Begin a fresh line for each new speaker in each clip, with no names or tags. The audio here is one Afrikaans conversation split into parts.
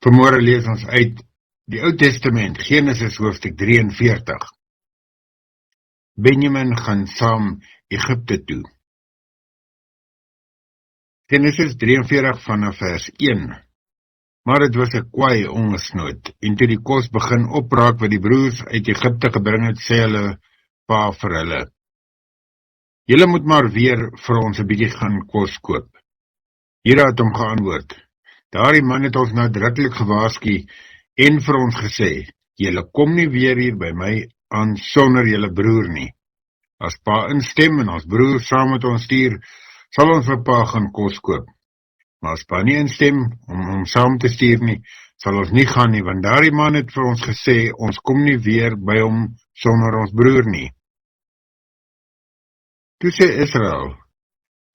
Vanmôre lees ons uit die Ou Testament, Genesis hoofstuk 43. Benjamin gaan saam Egipte toe. Genesis 43 vanaf vers 1. Maar het was 'n kwaai hongersnood, en toe die kos begin opraak wat die broers uit Egipte gebring het, sê hulle pa vir hulle: "Julle moet maar weer vir ons 'n bietjie gaan kos koop." Hira het hom geantwoord: "Daardie man het ons nadruklik gewaarsku en vir ons gesê: Julle kom nie weer hier by my aan sonder julle broer nie. As pa instem en ons broer saam met ons stuur, sal ons vir pa gaan kos koop. Maar as pa nie instem om hom saam te stuur nie, sal ons nie gaan nie, want daardie man het vir ons gesê, ons kom nie weer by hom sonder ons broer nie." Toe sê Israel: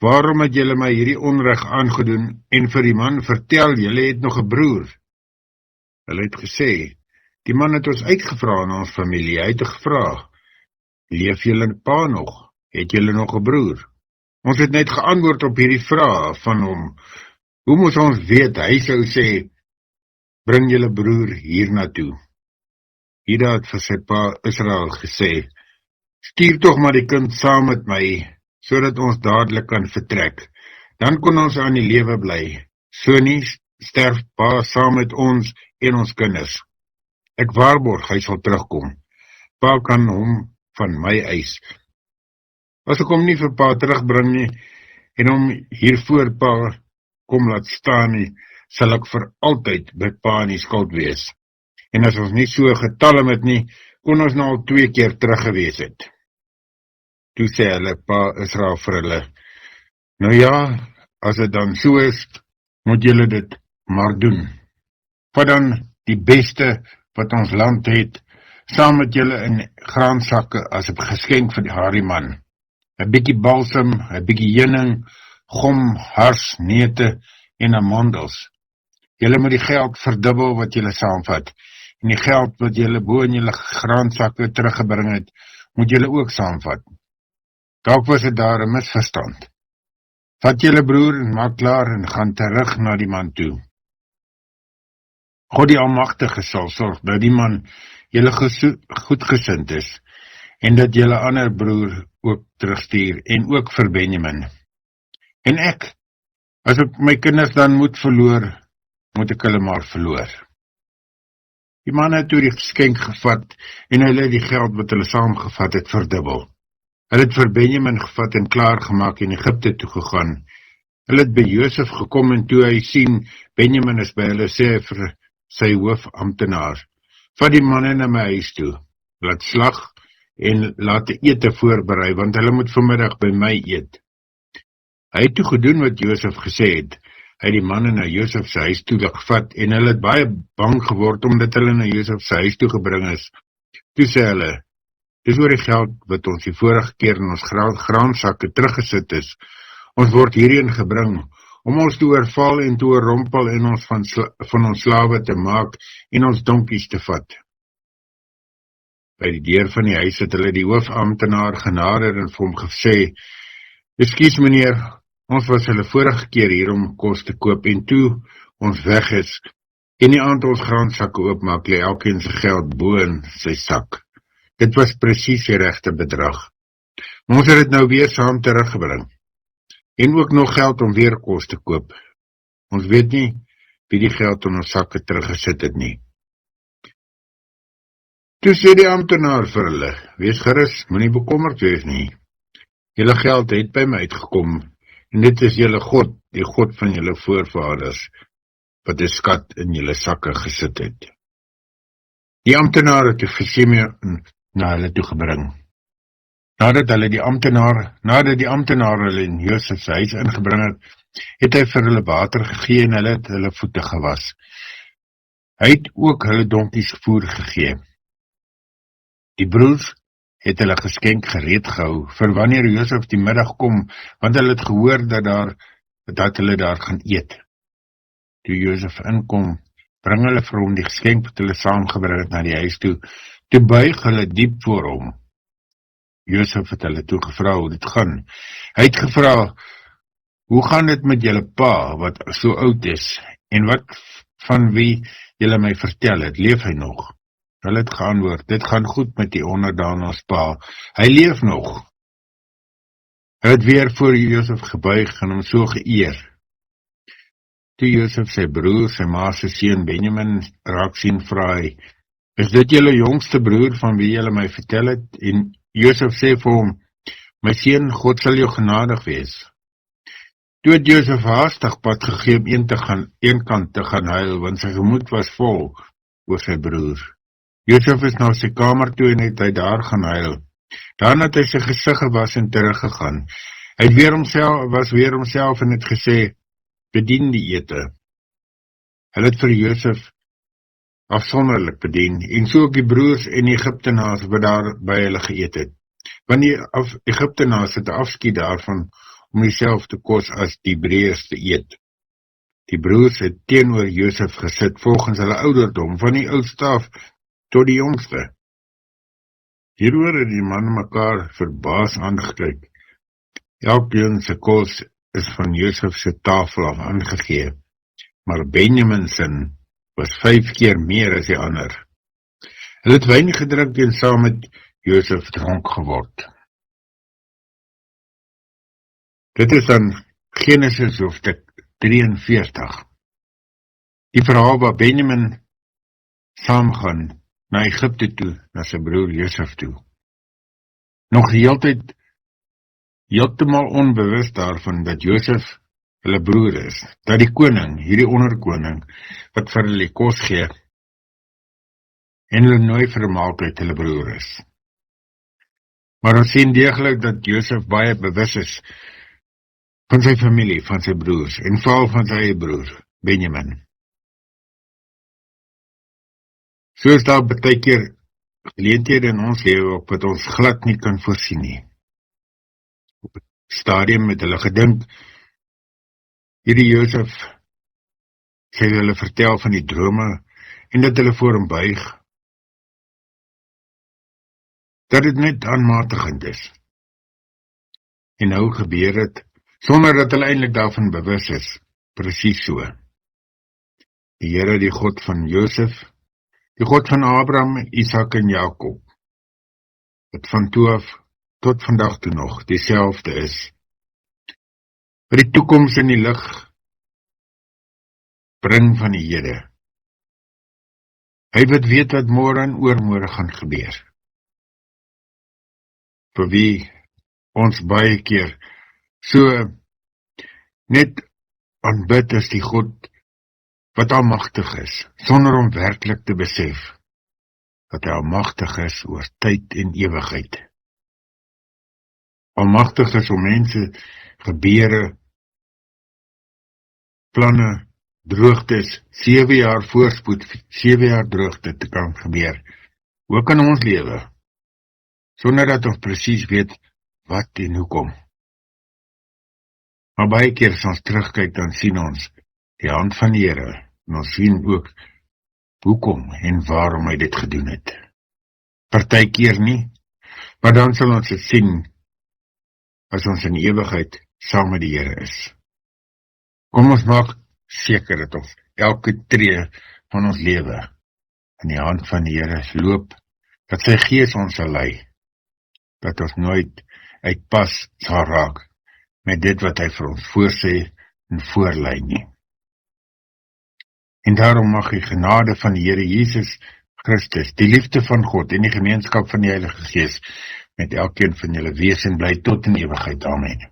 "Waarom het julle my hierdie onreg aangedoen en vir die man vertel, julle het nog 'n broer?" Hulle het gesê: "Die man het ons uitgevra in ons familie, hy het gevra: Leef julle pa nog? Het julle nog 'n broer?" Ons het net geantwoord op hierdie vraag van hom. Hoe moes ons weet? Hy sou sê: "Bring julle broer hiernatoe." Hira het vir sy pa Israel gesê: "Stuur tog maar die kind saam met my, sodat ons dadelik kan vertrek. Dan kon ons aan die lewe bly. So nie sterf pa saam met ons en ons kinders. Ek waarborg hy sal terugkom. Pa kan hom van my eis. As ek hom nie vir pa terugbring nie en hom hier voor pa kom laat staan nie, sal ek vir altyd by pa in die skuld wees. En as ons nie so getalm het nie, kon ons nou al 2 keer terug gewees het." Toe sê hulle pa Israel vir hulle: "Nou ja, as dit dan so is, moet julle dit maar doen. Vat dan die beste wat ons land het, saam met julle in graansakke as 'n geskenk vir daardie man. 'n bietjie balsam, 'n bietjie heuning, gom, hars, neute en amandels. Julle moet die geld verdubbel wat julle saamvat, en die geld wat julle bo in julle graansakke teruggebring het, moet julle ook saamvat. Dalk was dit daar 'n misverstand. Vat julle broer en maak klaar en gaan terug na die man toe. God die Almagtige sal sorg dat die man julle goedgesind is, en dat julle ander broer ook terugstuur, en ook vir Benjamin. En ek, as ek my kinders dan moet verloor, moet ek hulle maar verloor." Die man het toe die geskenk gevat, en hulle het die geld wat hulle saamgevat het verdubbel. Hulle het vir Benjamin gevat en klaargemaak en Egipte toe gegaan. Hulle het by Josef gekom, en toe hy sien Benjamin is by hulle, sê hy vir sy hoofamptenaar: "Vat die manne na my huis toe, laat slag en laat die ete voorberei, want hulle moet vanmiddag by my eet." Hy het toe gedoen wat Josef gesê het. Hy het die manne na Josef se huis toe gevat, en hulle het baie bang geword omdat hulle na Josef se huis toe gebring is. Toe sê hulle: "Dis oor die geld wat ons die vorige keer in ons graansakke teruggesit is. Ons word hierheen gebring om ons te oorval en te oorrompel en ons van ons slawe te maak en ons donkies te vat." By die deur van die huis het hulle die hoofamptenaar genader en vir hom gesê: "Ekskuus meneer, ons was hulle vorige keer hier om kos te koop, en toe ons weg is en die aand ons graansakke oopmaak, lê elkeen sy geld bo in sy sak. Dit was presies die regte bedrag. Maar ons het dit nou weer saam teruggebring. En ook nog geld om weer kos te koop. Ons weet nie wie die geld in ons sakke teruggesit het nie." Toe sê die amptenaar vir hulle: "Wees gerus, moenie bekommerd wees nie. Julle geld het by my uitgekom, en dit is julle God, die God van julle voorvaders, wat 'n skat in julle sakke gesit het." Die amptenaar het die Simeon na hulle toe gebring. Nadat die amptenaar hulle in Josef se huis ingebring het hy vir hulle water gegee en hulle het hulle voete gewas. Hy het ook hulle donkies voer gegee. Die broers het hulle geskenk gereed gehou vir wanneer Josef die middag kom, want hulle het gehoor dat hulle daar gaan eet. Toe Josef inkom, bring hulle vir hom die geskenk wat hulle saamgebring het na die huis toe. Toe buig hulle diep voor hom. Josef het hulle toe gevra hoe dit gaan. Hy het gevra, hoe gaan dit met julle pa, wat so oud is, en wat van wie julle my vertel het, leef hy nog? Hulle het geantwoord, dit gaan goed met die onderdaan ons pa, hy leef nog. Hy het weer voor Josef gebuig en hom so geëer. Toe Josef sy broer, sy ma se seun Benjamin raak sien, vra hy, is dit julle jongste broer van wie julle my vertel het? En Josef sê vir hom, my seun, God sal jou genadig wees. Toe het Josef haastig pad gegee om een kant te gaan huil, want sy gemoed was vol oor sy broer. Josef is na sy kamer toe en het hy daar gaan huil. Daarna het hy sy gesig gewas en teruggegaan. Hy was weer homself en het gesê, bedien die ete. Hulle het vir Josef afsonderlik bedien, en so ook die broers en die Egiptenaars wat daar by hulle geëet het. Want die Egiptenaars het afskeid daarvan om dieselfde kos as die Hebreërs te eet. Die broers het teenoor Josef gesit volgens hulle ouderdom, van die oudste af tot die jongste. Hieroor het die man mekaar verbaas aangekyk. Elkeen se kos is van Josef se tafel af aangegee, maar Benjamin sin was 5 keer meer as die ander. Hulle het wyn gedrink en saam met Josef dronk geword. Dit is dan Genesis hoofstuk 43. Die verhaal waar Benjamin saamgaan na Egypte toe, na sy broer Josef toe. Nog heeltemal onbewus daarvan dat Josef hulle broer is, dat die koning, hierdie onderkoning, wat vir hulle kos gee, en hulle nooi vir 'n maaltyd hulle broer is. Maar ons sien deeglik dat Josef baie bewus is van sy familie, van sy broers, en veral van sy eie broer, Benjamin. So is daar baie keer geleenthede in ons lewe op wat ons glad nie kan voorsien nie. Op 'n stadium het hulle gedink, hierdie Josef sê hulle vertel van die drome en dat hulle voor hom buig, dat dit net aanmatigend is. En nou gebeur het, sonder dat hulle eintlik daarvan bewus is, presies so. Die Here, die God van Josef, die God van Abraham, Isak en Jakob, wat van toe af tot vandag toe nog dieselfde is, wat die toekoms in die lig bring van die Here. Hy wat weet wat môre en oormôre gaan gebeur. Vir wie ons baie keer so net aanbid as die God wat almagtig is, sonder om werklik te besef dat hy almagtig is oor tyd en ewigheid. Almagtig is om mense, gebeure, planne, droogtes, 7 jaar voorspoed, 7 jaar droogte te kan gebeur, ook in ons lewe, sonder dat ons presies weet wat en hoekom. Maar baie keer as ons terugkyk, dan sien ons die hand van die Here, en ons sien ook hoekom en waarom hy dit gedoen het. Partykeer nie, maar dan sal ons dit sien as ons in ewigheid saam met die Here is. Kom ons maak seker dat ons elke tree van ons lewe in die hand van die Here loop, dat sy Gees ons sal lei, dat ons nooit uit pas sal raak met dit wat hy vir ons voorsê en voorlei nie. En daarom mag die genade van die Here Jesus Christus, die liefde van God en die gemeenskap van die Heilige Gees met elkeen van julle wees en bly tot in ewigheid. Amen.